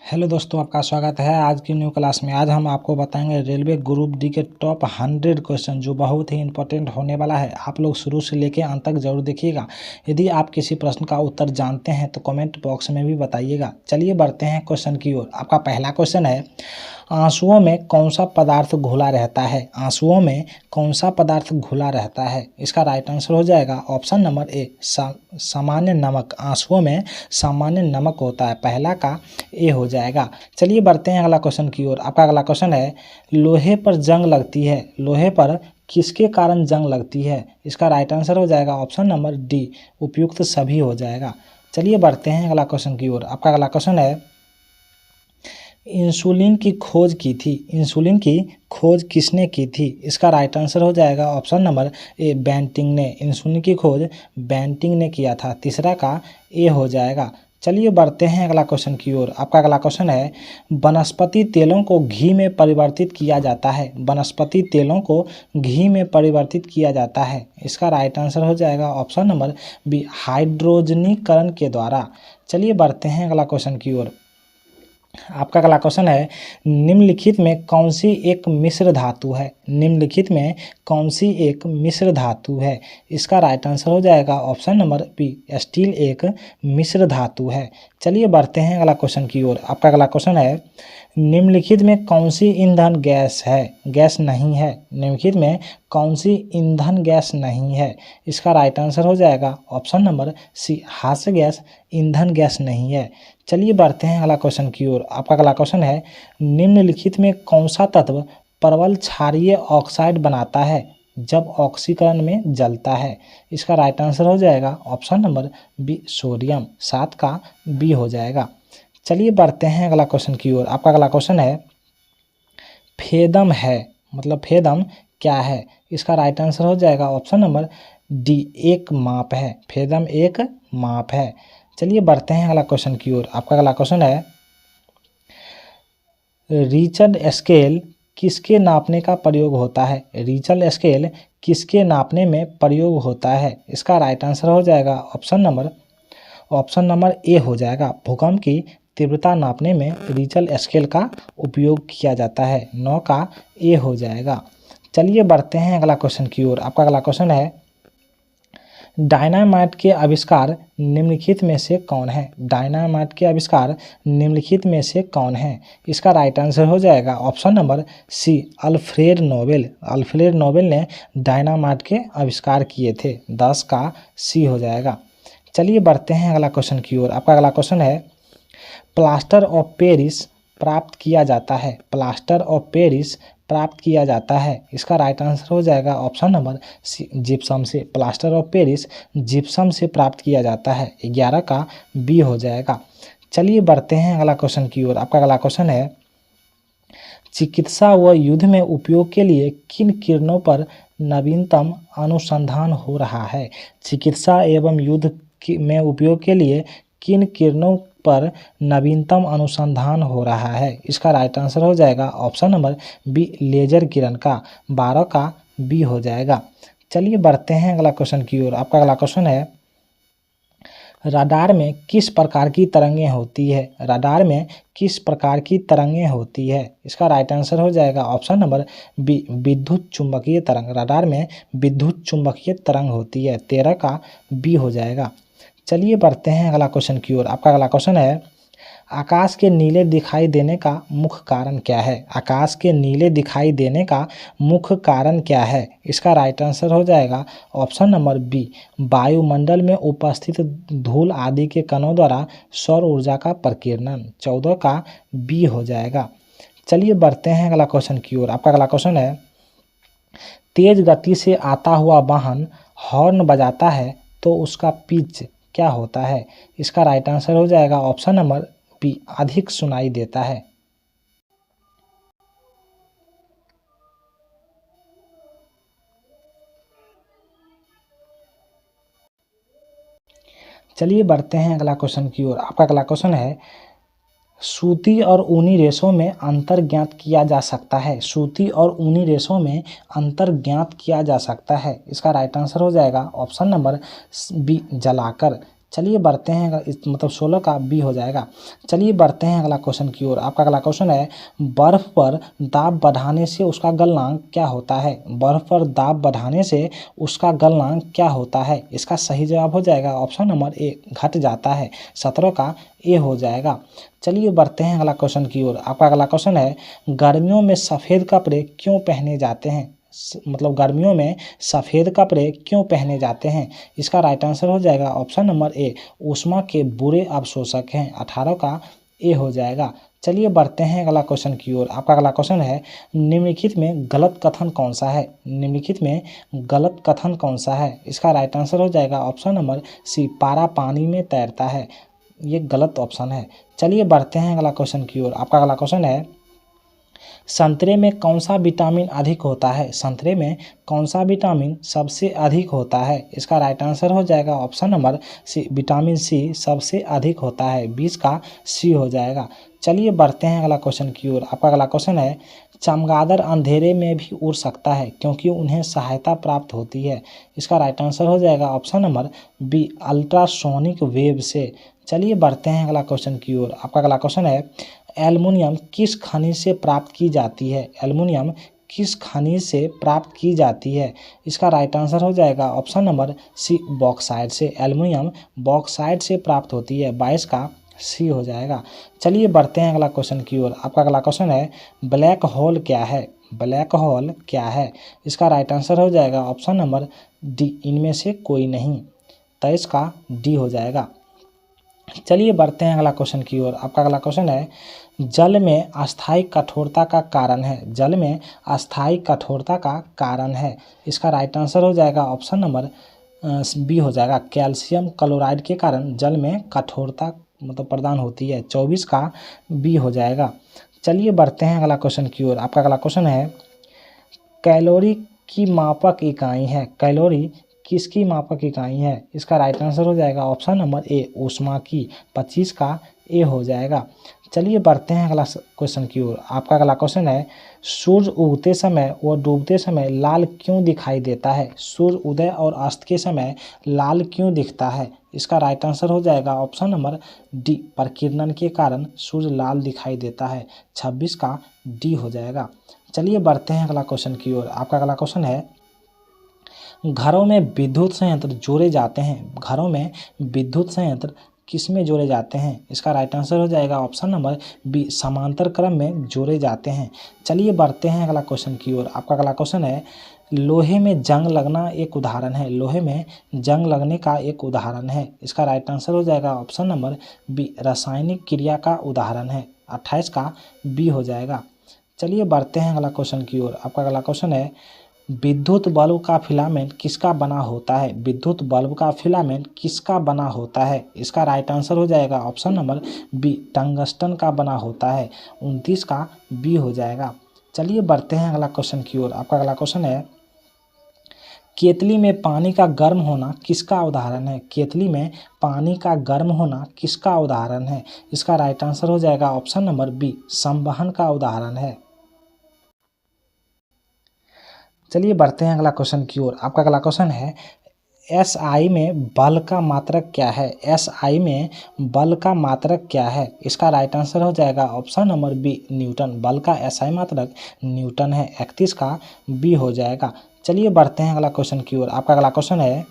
Hello दोस्तों, आपका स्वागत है आज की न्यू क्लास में। आज हम आपको बताएंगे रेलवे ग्रुप डी के टॉप 100 क्वेश्चन जो बहुत ही इंपॉर्टेंट होने वाला है। आप लोग शुरू से लेके अंत तक जरूर देखिएगा। यदि आप किसी प्रश्न का उत्तर जानते हैं तो कमेंट बॉक्स में भी बताइएगा। चलिए बढ़ते हैं क्वेश्चन की ओर। आपका पहला क्वेश्चन है, आंसुओं में कौन सा पदार्थ घुला रहता है? आंसुओं में कौन सा पदार्थ घुला रहता है? इसका राइट आंसर हो जाएगा ऑप्शन नंबर ए, सामान्य नमक। आंसुओं में सामान्य नमक होता है, पहला का ए हो जाएगा। चलिए बढ़ते हैं अगला क्वेश्चन की ओर। आपका अगला क्वेश्चन है, लोहे पर जंग लगती है, लोहे पर किसके कारण जंग लगती है? इसका राइट आंसर हो जाएगा ऑप्शन नंबर डी, उपयुक्त सभी हो जाएगा। चलिए बढ़ते हैं अगला क्वेश्चन की ओर। आपका अगला क्वेश्चन है, इंसुलिन की खोज की थी, इंसुलिन की खोज किसने की थी? इसका राइट आंसर हो जाएगा ऑप्शन नंबर ए, बेंटिंग ने। इंसुलिन की खोज बेंटिंग ने किया था, तीसरा का ए हो जाएगा। चलिए बढ़ते हैं अगला क्वेश्चन की ओर। आपका अगला क्वेश्चन है, वनस्पति तेलों को घी में परिवर्तित किया जाता है, वनस्पति तेलों को घी में परिवर्तित किया जाता है। इसका राइट आंसर हो जाएगा ऑप्शन नंबर बी, हाइड्रोजनीकरण के द्वारा। चलिए बढ़ते हैं अगला क्वेश्चन की ओर। आपका अगला क्वेश्चन है, निम्नलिखित में कौन सी एक मिश्र धातु है? निम्नलिखित में कौन सी एक मिश्र धातु है? इसका राइट आंसर हो जाएगा ऑप्शन नंबर बी, स्टील एक मिश्र धातु है। चलिए बढ़ते हैं अगला क्वेश्चन की ओर। आपका अगला क्वेश्चन है, निम्नलिखित में कौन सी ईंधन गैस है? गैस नहीं है। निम्नलिखित में कौन सी ईंधन गैस नहीं है? इसका राइट आंसर हो जाएगा ऑप्शन नंबर सी, हास्य गैस ईंधन गैस नहीं है। चलिए बढ़ते हैं अगला क्वेश्चन की ओर। आपका अगला क्वेश्चन है, निम्नलिखित में कौन सा तत्व प्रबल क्षारीय ऑक्साइड बनाता है जब ऑक्सीकरण में जलता है? इसका राइट आंसर हो जाएगा ऑप्शन नंबर बी, सोडियम, 7 का बी हो जाएगा। चलिए बढ़ते हैं अगला क्वेश्चन की ओर। आपका अगला क्वेश्चन है, फेदम है, मतलब फेदम क्या है? इसका राइट आंसर हो जाएगा ऑप्शन नंबर डी, एक माप है। फेदम एक माप है। चलिए बढ़ते हैं अगला क्वेश्चन की ओर। आपका अगला क्वेश्चन है, रिचर्ड स्केल किसके नापने का प्रयोग होता है? रिचर्ड स्केल किसके नापने में प्रयोग होता है? इसका राइट आंसर हो जाएगा ऑप्शन नंबर ए हो जाएगा, भूकंप की तीव्रता नापने में रिचर्ड स्केल का उपयोग किया जाता है, 9 का ए हो जाएगा। चलिए बढ़ते हैं अगला क्वेश्चन की ओर। आपका अगला क्वेश्चन है, डायनामाइट के आविष्कार निम्नलिखित में से कौन है? डायनामाइट के आविष्कार निम्नलिखित में से कौन है? इसका राइट आंसर हो जाएगा option number C, Alfred Nobel. Alfred Nobel ने डायनामाइट के आविष्कार किए थे, 10 का सी हो जाएगा। चलिए बढ़ते हैं अगला क्वेश्चन की ओर। आपका अगला क्वेश्चन है, प्लास्टर ऑफ पेरिस प्राप्त किया जाता है, प्लास्टर ऑफ पेरिस प्राप्त किया जाता है। इसका राइट आंसर हो जाएगा ऑप्शन नंबर सी, जिप्सम से। प्लास्टर ऑफ पेरिस जिप्सम से प्राप्त किया जाता है, 11 का बी हो जाएगा। चलिए बढ़ते हैं अगला क्वेश्चन की ओर। आपका अगला क्वेश्चन है, चिकित्सा व युद्ध में उपयोग के लिए किन किरणों पर नवीनतम अनुसंधान हो रहा है? चिकित्सा एवं युद्ध में उपयोग के लिए किन किरणों पर नवीनतम अनुसंधान हो रहा है? इसका राइट आंसर हो जाएगा ऑप्शन नंबर बी, लेजर किरण का, 12 का बी हो जाएगा। चलिए बढ़ते हैं अगला क्वेश्चन की ओर। आपका अगला क्वेश्चन है, रडार में किस प्रकार की तरंगें होती है? रडार में किस प्रकार की तरंगें होती है? इसका राइट आंसर हो जाएगा ऑप्शन नंबर बी, विद्युत चुंबकीय तरंग। रडार में विद्युत चुंबकीय तरंग होती है, 13 का बी हो जाएगा। चलिए बढ़ते हैं अगला क्वेश्चन की ओर। आपका अगला क्वेश्चन है, आकाश के नीले दिखाई देने का मुख्य कारण क्या है? आकाश के नीले दिखाई देने का मुख्य कारण क्या है? इसका राइट आंसर हो जाएगा ऑप्शन नंबर बी, वायुमंडल में उपस्थित धूल आदि के कणों द्वारा सौर ऊर्जा का प्रकीर्णन, 14 का बी हो जाएगा। चलिए बढ़ते हैं अगला क्वेश्चन की ओर। आपका अगला क्वेश्चन है, तेज गति से आता हुआ वाहन हॉर्न बजाता है तो उसका पिच क्या होता है? इसका राइट आंसर हो जाएगा ऑप्शन नंबर बी, अधिक सुनाई देता है। चलिए बढ़ते हैं अगला क्वेश्चन की ओर। आपका अगला क्वेश्चन है, सूती और ऊनी रेशों में अंतर ज्ञात किया जा सकता है, सूती और ऊनी रेशों में अंतर ज्ञात किया जा सकता है। इसका राइट आंसर हो जाएगा ऑप्शन नंबर बी, जलाकर, चलिए बढ़ते हैं मतलब 16 का बी हो जाएगा। चलिए बढ़ते हैं अगला क्वेश्चन की ओर। आपका अगला क्वेश्चन है बर्फ पर दाब बढ़ाने से उसका गलनांक क्या होता है। बर्फ पर दाब बढ़ाने से उसका गलनांक क्या होता है। इसका सही जवाब हो जाएगा ऑप्शन नंबर ए, घट जाता है। 17 का ए हो जाएगा। चलिए बढ़ते हैं अगला क्वेश्चन की ओर। आपका अगला क्वेश्चन है गर्मियों में सफ़ेद कपड़े क्यों पहने जाते हैं। मतलब गर्मियों में सफ़ेद कपड़े क्यों पहने जाते हैं। इसका राइट आंसर हो जाएगा ऑप्शन नंबर ए, ऊष्मा के बुरे अवशोषक हैं। 18 का ए हो जाएगा। चलिए बढ़ते हैं अगला क्वेश्चन की ओर। आपका अगला क्वेश्चन है निम्नलिखित में गलत कथन कौन सा है। निम्नलिखित में गलत कथन कौन सा है। इसका राइट आंसर हो जाएगा ऑप्शन नंबर सी, पारा पानी में तैरता है। ये गलत ऑप्शन है। चलिए बढ़ते हैं अगला क्वेश्चन की ओर। आपका अगला क्वेश्चन है संतरे में कौन सा विटामिन अधिक होता है। संतरे में कौन सा विटामिन सबसे अधिक होता है। इसका राइट आंसर हो जाएगा option number C, vitamin C सबसे अधिक होता है। 20 का सी हो जाएगा। चलिए बढ़ते हैं अगला क्वेश्चन की ओर। आपका अगला क्वेश्चन है चमगादड़ अंधेरे में भी उड़ सकता है क्योंकि उन्हें सहायता प्राप्त होती है। इसका राइट आंसर हो जाएगा option number B, ultrasonic wave से। चलिए बढ़ते हैं अगला क्वेश्चन की ओर। आपका अगला क्वेश्चन है एल्युमिनियम किस खनिज से प्राप्त की जाती है। एल्युमिनियम किस खनिज से प्राप्त की जाती है। इसका राइट आंसर हो जाएगा ऑप्शन नंबर सी, बॉक्साइट से। एल्युमिनियम बॉक्साइट से प्राप्त होती है। 22 का सी हो जाएगा। चलिए बढ़ते हैं अगला क्वेश्चन की ओर। आपका अगला क्वेश्चन है ब्लैक होल क्या है। ब्लैक होल क्या है। इसका राइट आंसर हो जाएगा ऑप्शन नंबर डी, इनमें से कोई नहीं। 23 का डी हो जाएगा। चलिए बढ़ते हैं अगला क्वेश्चन की ओर। आपका अगला क्वेश्चन है जल में अस्थायी कठोरता का कारण है। जल में अस्थायी कठोरता का कारण है। इसका राइट आंसर हो जाएगा ऑप्शन नंबर बी हो जाएगा, कैल्शियम क्लोराइड के कारण जल में कठोरता मतलब प्रदान होती है। 24 का बी हो जाएगा। चलिए बढ़ते हैं अगला क्वेश्चन की ओर। आपका अगला क्वेश्चन है कैलोरी की मापक इकाई है। कैलोरी किसकी मापक इकाई है। इसका राइट आंसर हो जाएगा ऑप्शन नंबर ए, ऊष्मा की। 25 का ए हो जाएगा। चलिए बढ़ते हैं अगला क्वेश्चन की ओर। आपका अगला क्वेश्चन है सूर्य उगते समय व डूबते समय लाल क्यों दिखाई देता है। सूर्य उदय और अस्त के समय लाल क्यों दिखता है। इसका राइट आंसर हो जाएगा ऑप्शन नंबर डी, प्रकीर्णन के कारण सूर्य लाल दिखाई देता है। 26 का डी हो जाएगा। चलिए बढ़ते हैं अगला क्वेश्चन की ओर। आपका अगला क्वेश्चन है घरों में विद्युत संयंत्र जोड़े जाते हैं। घरों में विद्युत संयंत्र किस में जोड़े जाते हैं। इसका राइट आंसर हो जाएगा ऑप्शन नंबर बी, समांतर क्रम में जोड़े जाते हैं। चलिए बढ़ते हैं अगला क्वेश्चन की ओर। आपका अगला क्वेश्चन है लोहे में जंग लगना एक उदाहरण है। लोहे में जंग लगने का एक उदाहरण है। इसका राइट आंसर हो जाएगा ऑप्शन नंबर बी, रासायनिक क्रिया का उदाहरण है। 28 का बी हो जाएगा। चलिए बढ़ते हैं अगला क्वेश्चन की ओर। आपका अगला क्वेश्चन है विद्युत बल्ब का फिलामेंट किसका बना होता है। विद्युत बल्ब का फिलामेंट किसका बना होता है। इसका राइट आंसर हो जाएगा ऑप्शन नंबर बी, टंगस्टन का बना होता है। 29 का बी हो जाएगा। चलिए बढ़ते हैं अगला क्वेश्चन की ओर। आपका अगला क्वेश्चन है केतली में पानी का गर्म होना किसका उदाहरण है। केतली में पानी का गर्म होना किसका उदाहरण है। इसका राइट आंसर हो जाएगा ऑप्शन नंबर बी, संवहन का उदाहरण है। चलिए बढ़ते हैं अगला क्वेश्चन की ओर। आपका अगला क्वेश्चन है SI में बल का मात्रक क्या है। SI में बल का मात्रक क्या है। इसका राइट आंसर हो जाएगा ऑप्शन नंबर बी, न्यूटन। बल का SI मात्रक न्यूटन है। 31 का बी हो जाएगा। चलिए बढ़ते हैं अगला क्वेश्चन की ओर। आपका अगला क्वेश्चन है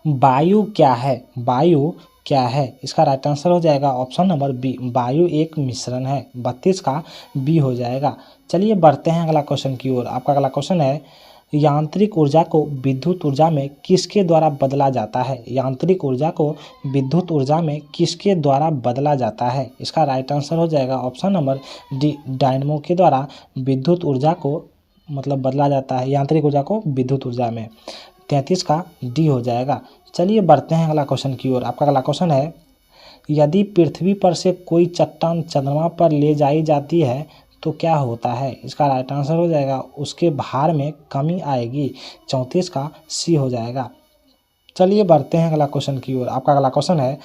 वायु क्या है। वायु क्या है। इसका राइट आंसर हो जाएगा ऑप्शन नंबर बी, वायु एक मिश्रण है। 32 का बी हो जाएगा। चलिए बढ़ते हैं अगला क्वेश्चन की ओर। आपका अगला क्वेश्चन है यांत्रिक ऊर्जा को विद्युत ऊर्जा में किसके द्वारा बदला जाता है। यांत्रिक ऊर्जा को विद्युत ऊर्जा में किसके द्वारा बदला जाता है। इसका राइट आंसर हो जाएगा ऑप्शन नंबर डी, डायनमो के द्वारा विद्युत ऊर्जा को मतलब बदला जाता है, यांत्रिक ऊर्जा को विद्युत ऊर्जा में। 33 का डी हो जाएगा। चलिए बढ़ते हैं अगला क्वेश्चन की ओर। आपका अगला क्वेश्चन है यदि पृथ्वी पर से कोई चट्टान चंद्रमा पर ले जाई जाती है तो क्या होता है। इसका राइट आंसर हो जाएगा उसके भार में कमी आएगी। 34 का सी हो जाएगा। चलिए बढ़ते हैं अगला क्वेश्चन की ओर। आपका अगला क्वेश्चन है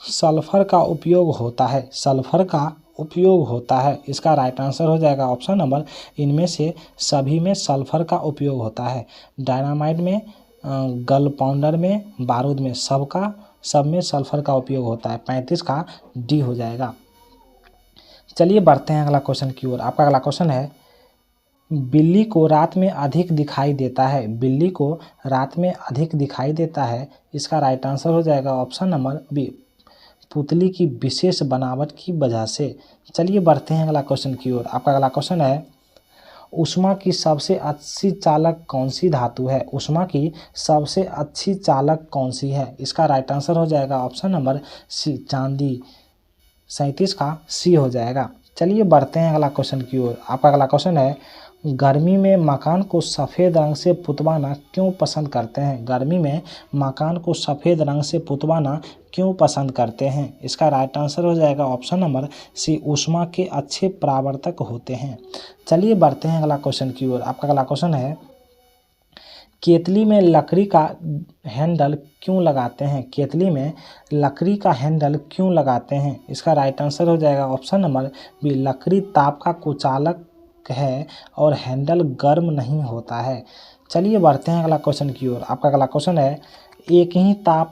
सल्फर का उपयोग होता है। सल्फर का उपयोग होता है। इसका राइट आंसर हो जाएगा ऑप्शन नंबर इनमें से सभी में सल्फर का उपयोग होता है। डायनामाइट में गल पाउडर में, बारूद में, सब में सल्फर का उपयोग होता है। 35 का डी हो जाएगा। चलिए बढ़ते हैं अगला क्वेश्चन की ओर। आपका अगला क्वेश्चन है, बिल्ली को रात में अधिक दिखाई देता है। बिल्ली को रात में अधिक दिखाई देता है, इसका राइट आंसर हो जाएगा ऑप्शन नंबर बी, पुतली की विशेष बनावट की वजह से। चलिए बढ़ते हैं अगला क्वेश्चन की ओर। आपका अगला क्वेश्चन है, ऊष्मा की सबसे अच्छी चालक कौन सी धातु है। ऊष्मा की सबसे अच्छी चालक कौन सी है, इसका राइट आंसर हो जाएगा ऑप्शन नंबर सी, चांदी। 37 का सी हो जाएगा। चलिए बढ़ते हैं अगला क्वेश्चन की ओर। आपका अगला क्वेश्चन है, गर्मी में मकान को सफ़ेद रंग से पुतवाना क्यों पसंद करते हैं। गर्मी में मकान को सफ़ेद रंग से पुतवाना क्यों पसंद करते हैं, इसका राइट आंसर हो जाएगा ऑप्शन नंबर सी, ऊष्मा के अच्छे परावर्तक होते हैं। चलिए बढ़ते हैं अगला क्वेश्चन की ओर। आपका अगला क्वेश्चन है, केतली में लकड़ी का हैंडल क्यों लगाते हैं। केतली में लकड़ी का हैंडल क्यों लगाते हैं, इसका राइट आंसर हो जाएगा ऑप्शन नंबर बी, लकड़ी ताप का कुचालक है और हैंडल गर्म नहीं होता है। चलिए बढ़ते हैं अगला क्वेश्चन की ओर। आपका अगला क्वेश्चन है, एक ही ताप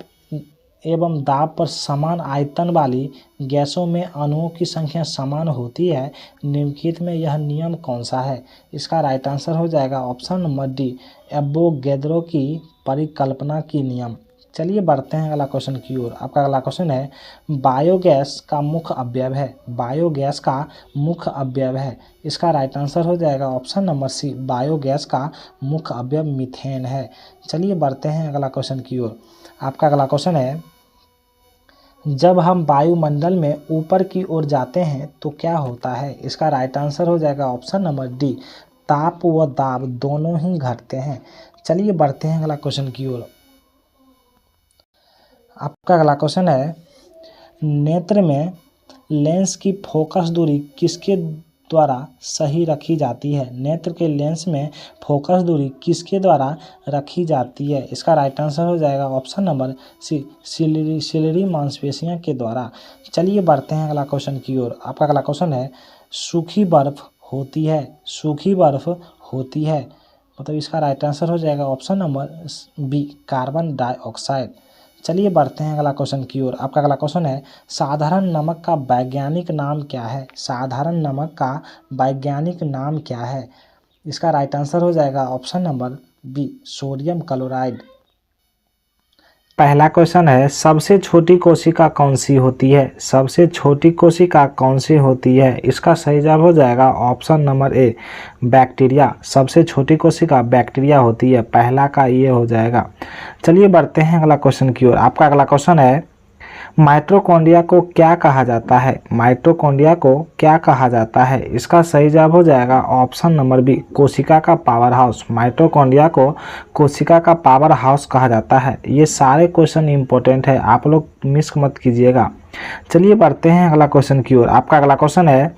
एवं दाब पर समान आयतन वाली गैसों में अणुओं की संख्या समान होती है, निम्नलिखित में यह नियम कौन सा है, इसका राइट आंसर हो जाएगा ऑप्शन नंबर डी, एवोगैड्रो की परिकल्पना की नियम। चलिए बढ़ते हैं अगला क्वेश्चन की ओर। आपका अगला क्वेश्चन है, बायोगैस का मुख्य अवयव है। बायोगैस का मुख्य अवयव है, इसका राइट आंसर हो जाएगा ऑप्शन नंबर सी, बायोगैस का मुख्य अवयव मीथेन है। चलिए बढ़ते हैं अगला क्वेश्चन की ओर। आपका अगला क्वेश्चन है, जब हम वायुमंडल में ऊपर की ओर जाते हैं तो क्या होता है, इसका राइट आंसर हो जाएगा ऑप्शन नंबर डी, ताप व दाब दोनों ही घटते हैं। चलिए बढ़ते हैं अगला क्वेश्चन की ओर। आपका अगला क्वेश्चन है, नेत्र में लेंस की फोकस दूरी किसके द्वारा सही रखी जाती है। नेत्र के लेंस में फोकस दूरी किसके द्वारा रखी जाती है, इसका राइट आंसर हो जाएगा ऑप्शन नंबर सी, सिलरी मांसपेशियों के द्वारा। चलिए बढ़ते हैं अगला क्वेश्चन की ओर। आपका अगला क्वेश्चन है, सूखी बर्फ होती है। सूखी बर्फ होती है मतलब इसका राइट आंसर हो जाएगा option number B, carbon dioxide. चलिए बढ़ते हैं अगला क्वेश्चन की ओर। आपका अगला क्वेश्चन है, साधारण नमक का वैज्ञानिक नाम क्या है। साधारण नमक का वैज्ञानिक नाम क्या है, इसका राइट आंसर हो जाएगा option number B, sodium chloride. पहला क्वेश्चन है, सबसे छोटी कोशिका कौन सी होती है। सबसे छोटी कोशिका कौन सी होती है, इसका सही जवाब हो जाएगा ऑप्शन नंबर ए, बैक्टीरिया। सबसे छोटी कोशिका बैक्टीरिया होती है, पहला का ये हो जाएगा। चलिए बढ़ते हैं अगला क्वेश्चन की ओर। आपका अगला क्वेश्चन है, माइटोकॉन्ड्रिया को क्या कहा जाता है। माइटोकॉन्ड्रिया को क्या कहा जाता है, इसका सही जवाब हो जाएगा ऑप्शन नंबर बी, कोशिका का पावर हाउस। माइटोकॉन्ड्रिया को कोशिका का पावर हाउस कहा जाता है। ये सारे क्वेश्चन इंपॉर्टेंट है, आप लोग मिस मत कीजिएगा। चलिए बढ़ते हैं अगला क्वेश्चन की ओर। आपका अगला क्वेश्चन है,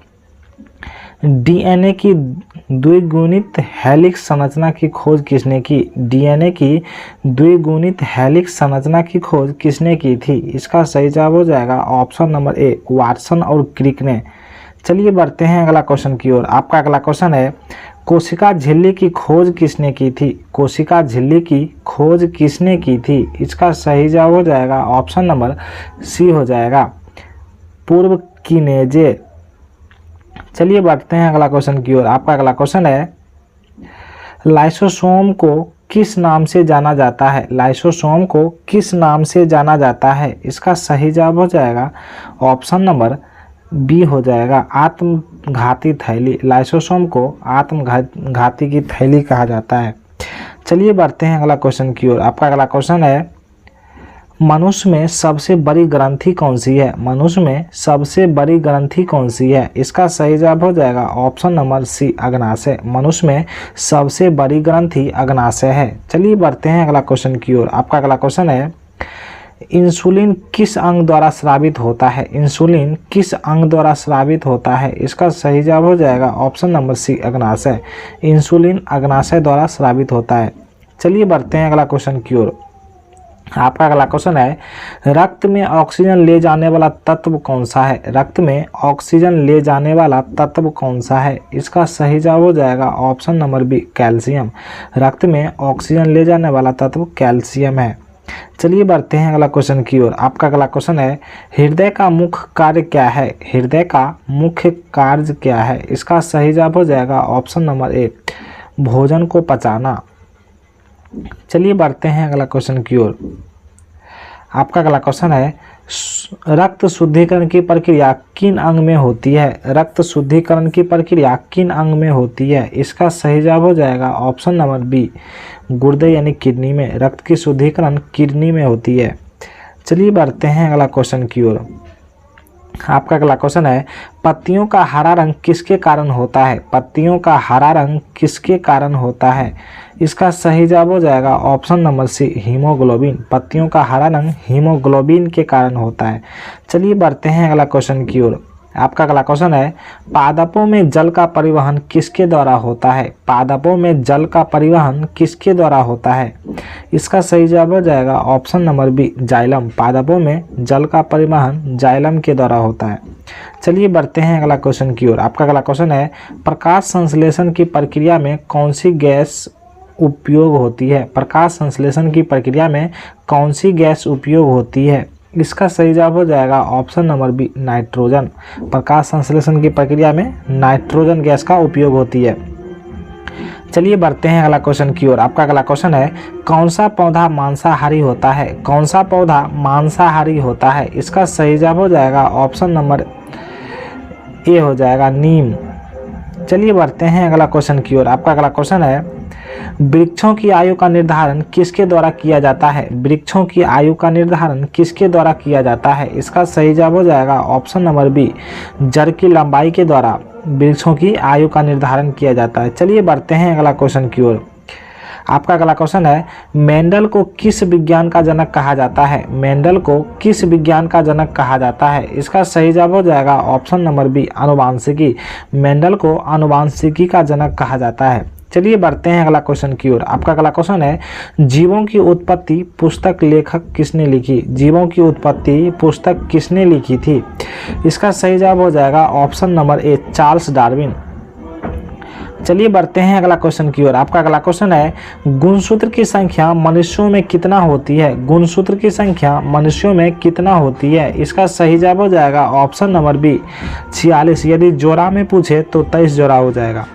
डीएनए की द्विगुणित हेलिक्स संरचना की खोज किसने की। डीएनए की द्विगुणित हेलिक्स संरचना की खोज किसने की थी, इसका सही जवाब हो जाएगा ऑप्शन नंबर ए, वाटसन और क्रिक ने। चलिए बढ़ते हैं अगला क्वेश्चन की ओर। आपका अगला क्वेश्चन है, कोशिका झिल्ली की खोज किसने की थी। कोशिका झिल्ली की खोज किसने की थी, इसका सही जवाब हो जाएगा ऑप्शन नंबर सी हो जाएगा, पूर्व किनेजे। चलिए बढ़ते हैं अगला क्वेश्चन की ओर। आपका अगला क्वेश्चन है, लाइसोसोम को किस नाम से जाना जाता है। लाइसोसोम को किस नाम से जाना जाता है, इसका सही जवाब हो जाएगा ऑप्शन नंबर बी हो जाएगा, आत्मघाती थैली। लाइसोसोम को आत्मघाती की थैली कहा जाता है। चलिए बढ़ते हैं अगला क्वेश्चन की ओर। आपका अगला क्वेश्चन है, मनुष्य में सबसे बड़ी ग्रंथि कौन सी है। मनुष्य में सबसे बड़ी ग्रंथि कौन सी है, इसका सही जवाब हो जाएगा ऑप्शन नंबर सी, अग्नाशय। मनुष्य में सबसे बड़ी ग्रंथि अग्नाशय है। चलिए बढ़ते हैं अगला क्वेश्चन की ओर। आपका अगला क्वेश्चन है, इंसुलिन किस अंग द्वारा स्रावित होता है। इंसुलिन किस अंग द्वारा स्रावित होता है, इसका सही जवाब हो जाएगा ऑप्शन नंबर सी, अग्नाशय। इंसुलिन अग्नाशय द्वारा स्रावित होता है। चलिए बढ़ते हैं अगला क्वेश्चन की ओर। आपका अगला क्वेश्चन है, रक्त में ऑक्सीजन ले जाने वाला तत्व कौन सा है? रक्त में ऑक्सीजन ले जाने वाला तत्व कौन सा है? इसका सही जवाब हो जाएगा ऑप्शन नंबर बी, कैल्शियम। रक्त में ऑक्सीजन ले जाने वाला तत्व कैल्शियम है। चलिए बढ़ते हैं अगला क्वेश्चन की ओर। आपका अगला क्वेश्चन है, हृदय का मुख्य कार्य क्या है? हृदय का मुख्य कार्य क्या है? इसका सही जवाब हो जाएगा ऑप्शन नंबर ए, भोजन को पचाना। चलिए बढ़ते हैं अगला क्वेश्चन की ओर। आपका अगला क्वेश्चन है, रक्त शुद्धिकरण की प्रक्रिया किन अंग में होती है? रक्त शुद्धिकरण की प्रक्रिया किन अंग में होती है? इसका सही जवाब हो जाएगा ऑप्शन नंबर बी, गुर्दे यानी किडनी में। रक्त की शुद्धिकरण किडनी में होती है। चलिए बढ़ते हैं अगला क्वेश्चन की ओर। आपका अगला क्वेश्चन है, पत्तियों का हरा रंग किसके कारण होता है? पत्तियों का हरा रंग किसके कारण होता है? इसका सही जवाब हो जाएगा ऑप्शन नंबर सी, हीमोग्लोबिन। पत्तियों का हरा रंग हीमोग्लोबिन के कारण होता है। चलिए बढ़ते हैं अगला क्वेश्चन की ओर। आपका अगला क्वेश्चन है, पादपों में जल का परिवहन किसके द्वारा होता है? पादपों में जल का परिवहन किसके द्वारा होता है? इसका सही जवाब हो जाएगा ऑप्शन नंबर बी, जाइलम। पादपों में जल का परिवहन जाइलम के द्वारा होता है। चलिए बढ़ते हैं अगला क्वेश्चन की ओर। आपका अगला क्वेश्चन है, प्रकाश संश्लेषण की प्रक्रिया में कौन सी गैस उपयोग होती है? प्रकाश संश्लेषण की प्रक्रिया में कौन सी गैस उपयोग होती है? इसका सही जवाब हो जाएगा ऑप्शन नंबर बी, नाइट्रोजन। प्रकाश संश्लेषण की प्रक्रिया में नाइट्रोजन गैस का उपयोग होती है। चलिए बढ़ते हैं अगला क्वेश्चन की ओर। आपका अगला क्वेश्चन है, कौन सा पौधा मांसाहारी होता है? कौन सा पौधा मांसाहारी होता है? इसका सही जवाब हो जाएगा ऑप्शन नंबर ए हो जाएगा, नीम। चलिए बढ़ते हैं अगला क्वेश्चन की ओर। आपका अगला क्वेश्चन है, वृक्षों की आयु का निर्धारण किसके द्वारा किया जाता है? वृक्षों की आयु का निर्धारण किसके द्वारा किया जाता है? इसका सही जवाब हो जाएगा ऑप्शन नंबर बी, जड़ की लंबाई के द्वारा वृक्षों की आयु का निर्धारण किया जाता है। चलिए बढ़ते हैं अगला क्वेश्चन की ओर। आपका अगला क्वेश्चन है, मेंडल को किस विज्ञान का जनक कहा जाता है? मेंडल को किस विज्ञान का जनक कहा जाता है? इसका सही जवाब हो जाएगा ऑप्शन नंबर बी, आनुवांशिकी। मेंडल को आनुवांशिकी का जनक कहा जाता है। चलिए बढ़ते हैं अगला क्वेश्चन की ओर। आपका अगला क्वेश्चन है, जीवों की उत्पत्ति पुस्तक लेखक किसने लिखी? जीवों की उत्पत्ति पुस्तक किसने लिखी थी? इसका सही जवाब हो जाएगा option number A, Charles Darwin. चलिए बढ़ते हैं अगला क्वेश्चन की ओर। आपका अगला क्वेश्चन है, गुणसूत्र की संख्या मनुष्यों में कितना होती है? गुणसूत्र की संख्या मनुष्यों में कितना होती है? इसका सही जवाब हो जाएगा ऑप्शन नंबर बी, 46। यदि जोड़ा में पूछे तो 23 जोड़ा हो जाएगा।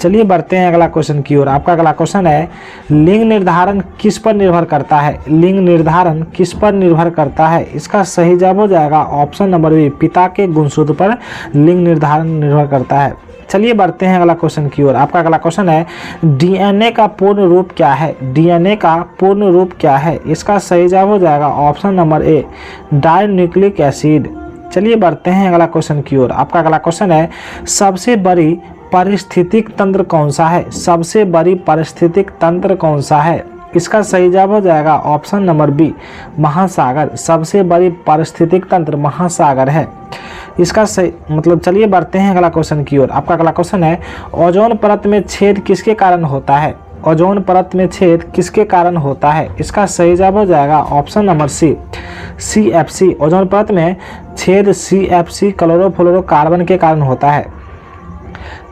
चलिए बढ़ते हैं अगला क्वेश्चन की ओर। आपका अगला क्वेश्चन है, लिंग निर्धारण किस पर निर्भर करता है? लिंग निर्धारण किस पर निर्भर करता है? इसका सही जवाब हो जाएगा ऑप्शन नंबर बी, पिता के गुणसूत्र पर लिंग निर्धारण निर्भर करता है। चलिए बढ़ते हैं अगला क्वेश्चन की ओर। आपका अगला क्वेश्चन है, डीएनए का पूर्ण रूप क्या है? डीएनए का पूर्ण रूप क्या है? इसका सही जवाब हो जाएगा ऑप्शन नंबर ए, डाइन्यूक्लिक एसिड। चलिए बढ़ते हैं अगला क्वेश्चन की ओर। आपका अगला क्वेश्चन है, सबसे बड़ी पारिस्थितिक तंत्र कौन सा है? सबसे बड़ी पारिस्थितिक तंत्र कौन सा है? इसका सही जवाब हो जाएगा ऑप्शन नंबर बी, महासागर। सबसे बड़ी पारिस्थितिक तंत्र महासागर है। इसका सही चलिए बढ़ते हैं अगला क्वेश्चन की ओर। आपका अगला क्वेश्चन है, ओजोन परत में छेद किसके कारण होता है? ओजोन परत में छेद किसके कारण होता है? इसका सही जवाब हो जाएगा option number C, CFC। Ozone परत में छेद CFC क्लोरोफ्लोरोकार्बन के कारण होता है।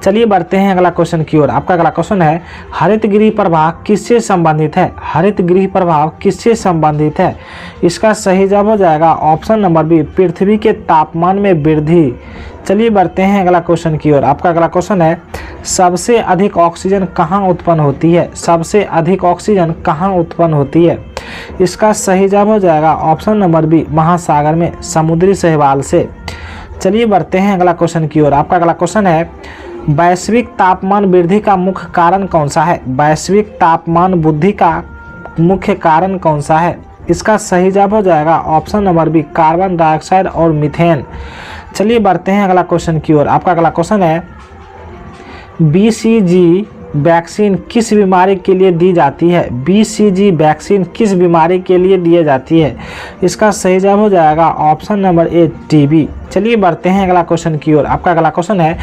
चलिए बढ़ते हैं अगला क्वेश्चन की ओर। आपका अगला क्वेश्चन है, हरित गृह प्रभाव किससे संबंधित है? हरित गृह प्रभाव किससे संबंधित है? इसका सही जवाब हो जाएगा ऑप्शन नंबर बी, पृथ्वी के तापमान में वृद्धि। चलिए बढ़ते हैं अगला क्वेश्चन की ओर। आपका अगला क्वेश्चन है, सबसे अधिक ऑक्सीजन कहाँ उत्पन्न होती है? सबसे अधिक ऑक्सीजन कहाँ उत्पन्न होती है? इसका सही जवाब हो जाएगा ऑप्शन नंबर बी, महासागर में, समुद्री शैवाल से। चलिए बढ़ते हैं अगला क्वेश्चन की ओर। आपका अगला क्वेश्चन है, वैश्विक तापमान वृद्धि का मुख्य कारण कौन सा है? वैश्विक तापमान वृद्धि का मुख्य कारण कौन सा है? इसका सही जवाब हो जाएगा option number B, carbon dioxide और मीथेन। चलिए बढ़ते हैं अगला क्वेश्चन की ओर। आपका अगला क्वेश्चन है, BCG वैक्सीन किस बीमारी के लिए दी जाती है? BCG वैक्सीन किस बीमारी के लिए दी जाती है? इसका सही जवाब हो जाएगा ऑप्शन नंबर ए, TB। चलिए बढ़ते हैं अगला क्वेश्चन की ओर। आपका अगला क्वेश्चन है,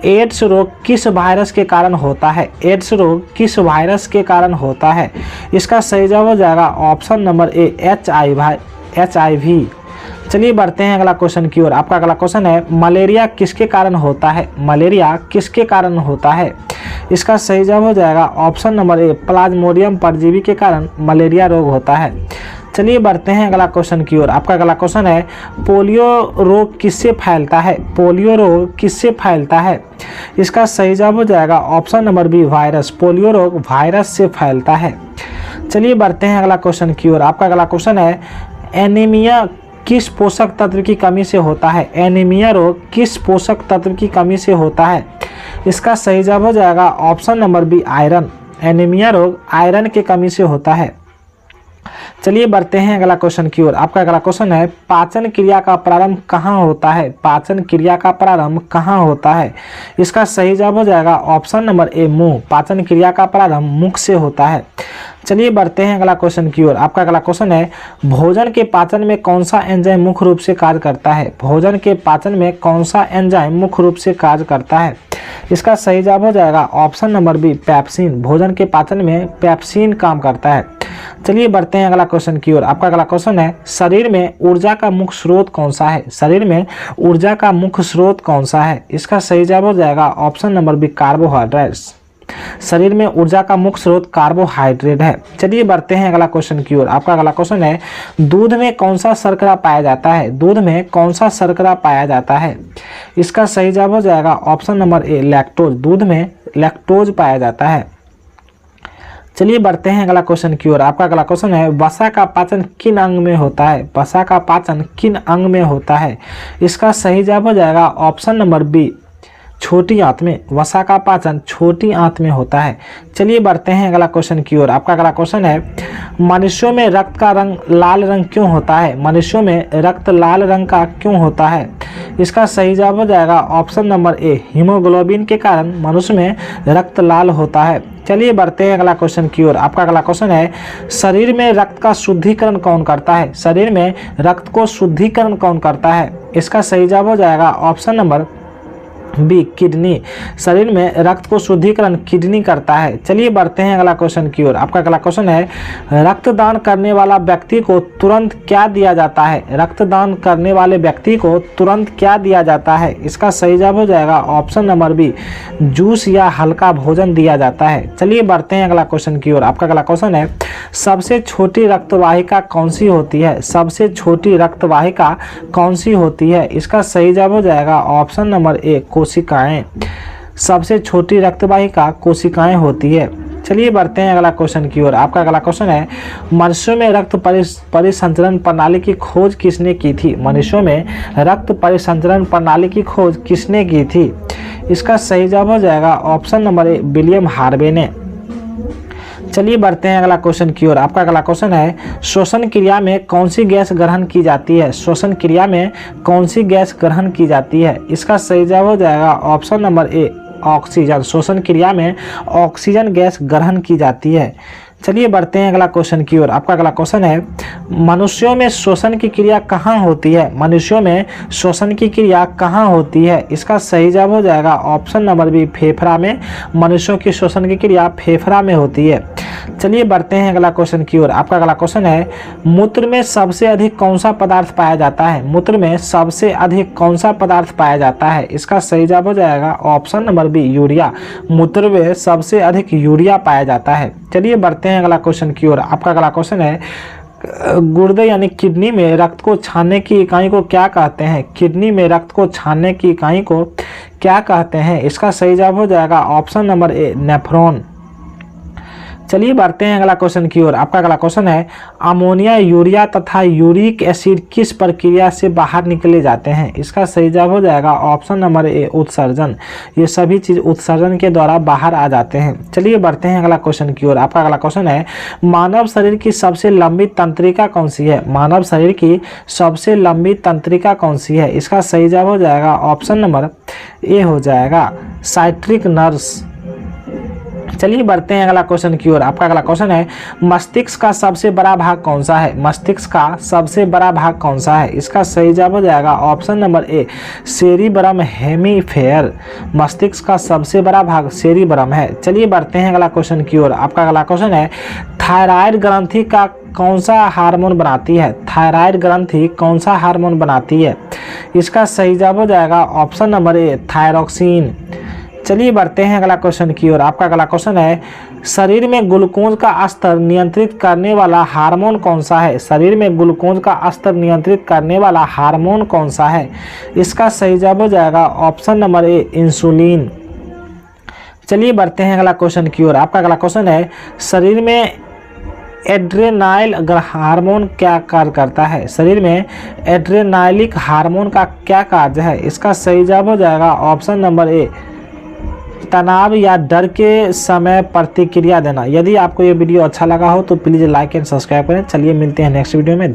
एड्स रोग किस वायरस के कारण होता है? एड्स रोग किस वायरस के कारण होता है? इसका सही जवाब हो जाएगा ऑप्शन नंबर ए, HIV। चलिए बढ़ते हैं अगला क्वेश्चन की ओर। आपका अगला क्वेश्चन है, मलेरिया किसके कारण होता है? मलेरिया किसके कारण होता है? इसका सही जवाब हो जाएगा ऑप्शन नंबर ए, प्लाज्मोडियम परजीवी के कारण मलेरिया रोग होता है। चलिए बढ़ते हैं अगला क्वेश्चन की ओर। आपका अगला क्वेश्चन है, पोलियो रोग किससे फैलता है? पोलियो रोग किससे फैलता है? इसका सही जवाब हो जाएगा option number B, virus. Polio रोग वायरस से फैलता है। चलिए बढ़ते हैं अगला क्वेश्चन की ओर। आपका अगला क्वेश्चन है, एनीमिया किस पोषक तत्व की कमी से होता है? एनीमिया रोग किस पोषक तत्व की कमी से होता है? इसका सही जवाब हो जाएगा option number B, iron. Anaemia रोग आयरन की कमी से होता है। चलिए बढ़ते हैं अगला क्वेश्चन की ओर। आपका अगला क्वेश्चन है, पाचन क्रिया का प्रारंभ कहाँ होता है? पाचन क्रिया का प्रारंभ कहाँ होता है? इसका सही जवाब हो जाएगा ऑप्शन नंबर ए, मुंह। पाचन क्रिया का प्रारंभ मुख से होता है। चलिए बढ़ते हैं अगला क्वेश्चन की ओर। आपका अगला क्वेश्चन है, भोजन के पाचन में कौन सा एंजाइम मुख्य रूप से कार्य करता है? भोजन के पाचन में कौन सा एंजाइम मुख्य रूप से कार्य करता है? इसका सही जवाब हो जाएगा ऑप्शन नंबर बी, पेप्सिन। भोजन के पाचन में पेप्सिन काम करता है। चलिए बढ़ते हैं अगला क्वेश्चन की ओर। आपका अगला क्वेश्चन है, शरीर में ऊर्जा का मुख्य स्रोत कौन सा है? शरीर में ऊर्जा का मुख्य स्रोत कौन सा है? इसका सही जवाब हो जाएगा ऑप्शन नंबर बी, कार्बोहाइड्रेट्स। शरीर में ऊर्जा का मुख्य स्रोत कार्बोहाइड्रेट है। चलिए बढ़ते हैं अगला क्वेश्चन की ओर। आपका अगला क्वेश्चन है, दूध में कौन सा शर्करा पाया जाता है? दूध में कौन सा शर्करा पाया जाता है? इसका सही जवाब हो जाएगा ऑप्शन नंबर ए, लैक्टोज। दूध में लैक्टोज पाया जाता है। चलिए बढ़ते हैं अगला क्वेश्चन की ओर। आपका अगला क्वेश्चन है, वसा का पाचन किन अंग में होता है? वसा का पाचन किन अंग में होता है? इसका सही जवाब हो जाएगा ऑप्शन नंबर बी, छोटी आंत में। वसा का पाचन छोटी आंत में होता है। चलिए बढ़ते हैं अगला क्वेश्चन की ओर। आपका अगला क्वेश्चन है, मनुष्यों में रक्त का रंग लाल रंग क्यों होता है? मनुष्यों में रक्त लाल रंग का क्यों होता है? इसका सही जवाब हो जाएगा ऑप्शन नंबर ए, हीमोग्लोबिन के कारण मनुष्य में रक्त लाल होता है। चलिए बढ़ते हैं अगला क्वेश्चन की ओर। आपका अगला क्वेश्चन है, शरीर में रक्त का शुद्धिकरण कौन करता है? शरीर में रक्त को शुद्धिकरण कौन करता है? इसका सही जवाब हो जाएगा ऑप्शन नंबर बी, किडनी। शरीर में रक्त को शुद्धिकरण किडनी करता है। चलिए बढ़ते हैं अगला क्वेश्चन की ओर। आपका अगला क्वेश्चन है, रक्तदान करने वाला व्यक्ति को तुरंत क्या दिया जाता है? रक्तदान करने वाले व्यक्ति को तुरंत क्या दिया जाता है? इसका सही जवाब हो जाएगा ऑप्शन नंबर बी, जूस या हल्का भोजन दिया जाता है। चलिए बढ़ते हैं अगला क्वेश्चन की ओर। आपका अगला क्वेश्चन है, सबसे छोटी रक्तवाहिका कौन सी होती है? सबसे छोटी रक्तवाहिका कौन सी होती है? इसका सही जवाब हो जाएगा ऑप्शन नंबर ए, कोशिकाएं। सबसे छोटी रक्तवाहिका कोशिकाएं होती है। चलिए बढ़ते हैं अगला क्वेश्चन की ओर। आपका अगला क्वेश्चन है, मनुष्यों में रक्त परिसंचरण प्रणाली की खोज किसने की थी? मनुष्यों में रक्त परिसंचरण प्रणाली की खोज किसने की थी? इसका सही जवाब हो जाएगा option number A, William Harvey ने। चलिए बढ़ते हैं अगला क्वेश्चन की ओर। आपका अगला क्वेश्चन है, श्वसन क्रिया में कौन सी गैस ग्रहण की जाती है? श्वसन क्रिया में कौन सी गैस ग्रहण की जाती है? इसका सही जवाब हो जाएगा ऑप्शन नंबर ए, ऑक्सीजन। श्वसन क्रिया में ऑक्सीजन गैस ग्रहण की जाती है। चलिए बढ़ते हैं अगला क्वेश्चन की ओर। आपका अगला क्वेश्चन है, मनुष्यों में श्वसन की क्रिया कहाँ होती है? मनुष्यों में श्वसन की क्रिया कहाँ होती है? इसका सही जवाब हो जाएगा ऑप्शन नंबर बी, फेफड़ा में। मनुष्यों की श्वसन की क्रिया फेफड़ा में होती है। चलिए बढ़ते हैं अगला क्वेश्चन की ओर। आपका अगला क्वेश्चन है, मूत्र में सबसे अधिक कौन सा पदार्थ पाया जाता है? मूत्र में सबसे अधिक कौन सा पदार्थ पाया जाता है? इसका सही जवाब हो जाएगा ऑप्शन नंबर बी, यूरिया। मूत्र में सबसे अधिक यूरिया पाया जाता है। चलिए बढ़ते हैं अगला क्वेश्चन की ओर। आपका अगला क्वेश्चन है, गुर्दे यानी किडनी में रक्त को छानने की इकाई को क्या कहते हैं? किडनी में रक्त को छानने की इकाई को क्या कहते हैं? इसका सही जवाब हो जाएगा ऑप्शन नंबर ए, नेफ्रॉन। चलिए बढ़ते हैं अगला क्वेश्चन की ओर। आपका अगला क्वेश्चन है, अमोनिया, यूरिया तथा यूरिक एसिड किस प्रक्रिया से बाहर निकले जाते हैं? इसका सही जवाब हो जाएगा ऑप्शन नंबर ए, उत्सर्जन। ये सभी चीज उत्सर्जन के द्वारा बाहर आ जाते हैं। चलिए बढ़ते हैं अगला क्वेश्चन की ओर। आपका अगला क्वेश्चन है, मानव शरीर की सबसे लंबी तंत्रिका कौन सी है? मानव शरीर की सबसे लंबी तंत्रिका कौन सी है? इसका सही जवाब हो जाएगा ऑप्शन नंबर ए हो जाएगा, साइट्रिक नर्व्स। चलिए बढ़ते हैं अगला क्वेश्चन की ओर। आपका अगला क्वेश्चन है मस्तिष्क का सबसे बड़ा भाग कौन सा है? मस्तिष्क का सबसे बड़ा भाग कौन सा है? इसका सही जवाब हो जाएगा ऑप्शन नंबर ए सेरिब्रम हेमीफेयर। मस्तिष्क का सबसे बड़ा भाग सेरिब्रम है। चलिए बढ़ते हैं अगला क्वेश्चन की ओर। आपका अगला क्वेश्चन है थायराइड ग्रंथि का कौन सा हार्मोन बनाती है? थायराइड ग्रंथि कौन सा हार्मोन बनाती है? इसका सही जवाब हो जाएगा ऑप्शन नंबर ए थायरोक्सिन। चलिए बढ़ते हैं अगला क्वेश्चन की ओर। आपका अगला क्वेश्चन है शरीर में ग्लूकोज का स्तर नियंत्रित करने वाला हार्मोन कौन सा है? शरीर में ग्लूकोज का स्तर नियंत्रित करने वाला हार्मोन कौन सा है? इसका सही जवाब हो जाएगा ऑप्शन नंबर ए इंसुलिन। चलिए बढ़ते हैं अगला क्वेश्चन की ओर। आपका अगला क्वेश्चन है शरीर में एड्रेनाइल हार्मोन क्या कार्य करता है? शरीर में एड्रेनाइलिक हार्मोन का क्या कार्य है? इसका सही जवाब हो जाएगा ऑप्शन नंबर ए तनाव या डर के समय प्रतिक्रिया देना। यदि आपको ये वीडियो अच्छा लगा हो तो प्लीज़ लाइक एंड सब्सक्राइब करें। चलिए मिलते हैं नेक्स्ट वीडियो में।